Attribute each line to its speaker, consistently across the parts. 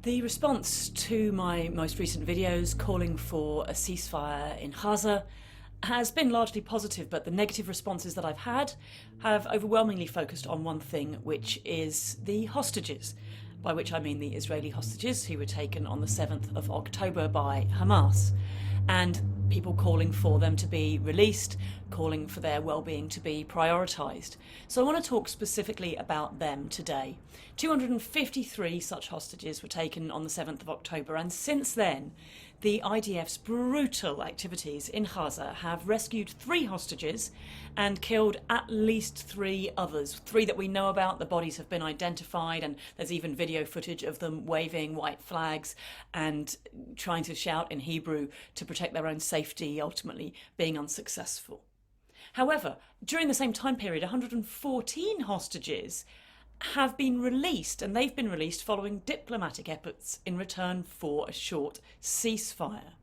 Speaker 1: The response to my most recent videos calling for a ceasefire in Gaza has been largely positive, but the negative responses that I've had have overwhelmingly focused on one thing, which is the hostages, by which I mean the Israeli hostages who were taken on the 7th of October by Hamas, and people calling for them to be released, calling for their well-being to be prioritised. So I want to talk specifically about them today. 253 such hostages were taken on the 7th of October, and since then the IDF's brutal activities in Gaza have rescued 3 hostages and killed at least 3 others. 3 that we know about. The bodies have been identified, and there's even video footage of them waving white flags and trying to shout in Hebrew to protect their own safety, ultimately being unsuccessful. However, during the same time period, 114 hostages have been released, and they've been released following diplomatic efforts in return for a short ceasefire.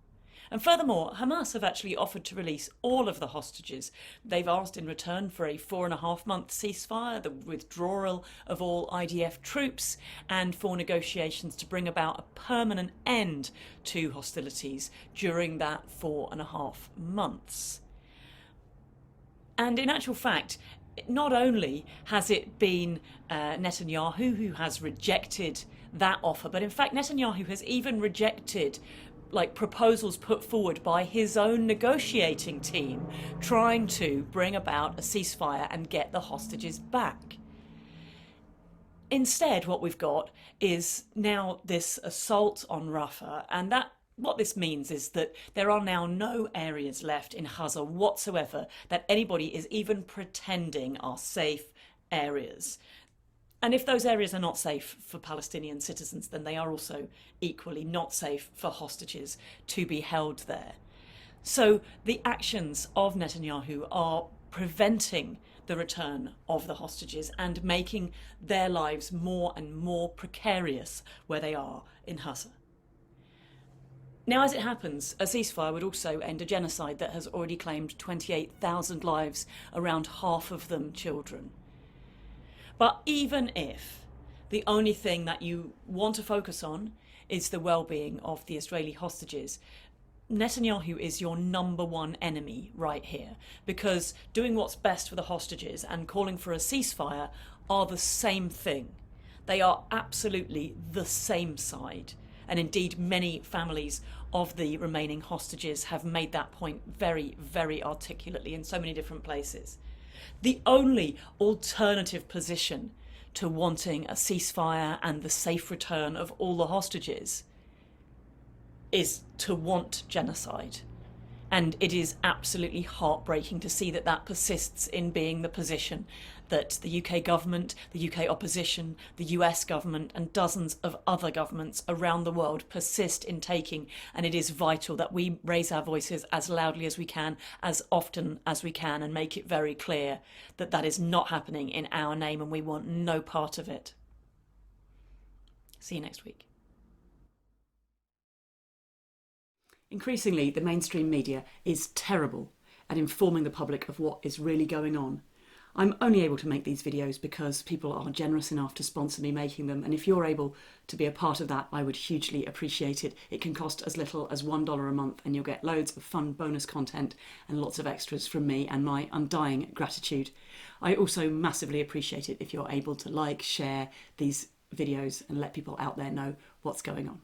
Speaker 1: And furthermore, Hamas have actually offered to release all of the hostages. They've asked in return for a 4.5-month ceasefire, the withdrawal of all IDF troops, and for negotiations to bring about a permanent end to hostilities during that 4.5 months. And in actual fact, not only has it been Netanyahu who has rejected that offer, but in fact Netanyahu has even rejected proposals put forward by his own negotiating team trying to bring about a ceasefire and get the hostages back. Instead, what we've got is now this assault on Rafah, and what this means is that there are now no areas left in Gaza whatsoever that anybody is even pretending are safe areas. And if those areas are not safe for Palestinian citizens, then they are also equally not safe for hostages to be held there. So the actions of Netanyahu are preventing the return of the hostages and making their lives more and more precarious where they are in Gaza. Now, as it happens, a ceasefire would also end a genocide that has already claimed 28,000 lives, around half of them children. But even if the only thing that you want to focus on is the well-being of the Israeli hostages, Netanyahu is your number one enemy right here, because doing what's best for the hostages and calling for a ceasefire are the same thing. They are absolutely the same side. And indeed, many families of the remaining hostages have made that point very, very articulately in so many different places. The only alternative position to wanting a ceasefire and the safe return of all the hostages is to want genocide. And it is absolutely heartbreaking to see that that persists in being the position that the UK government, the UK opposition, the US government and dozens of other governments around the world persist in taking. And it is vital that we raise our voices as loudly as we can, as often as we can, and make it very clear that that is not happening in our name and we want no part of it. See you next week. Increasingly, the mainstream media is terrible at informing the public of what is really going on. I'm only able to make these videos because people are generous enough to sponsor me making them, and if you're able to be a part of that, I would hugely appreciate it. It can cost as little as $1 a month and you'll get loads of fun bonus content and lots of extras from me and my undying gratitude. I also massively appreciate it if you're able to like, share these videos and let people out there know what's going on.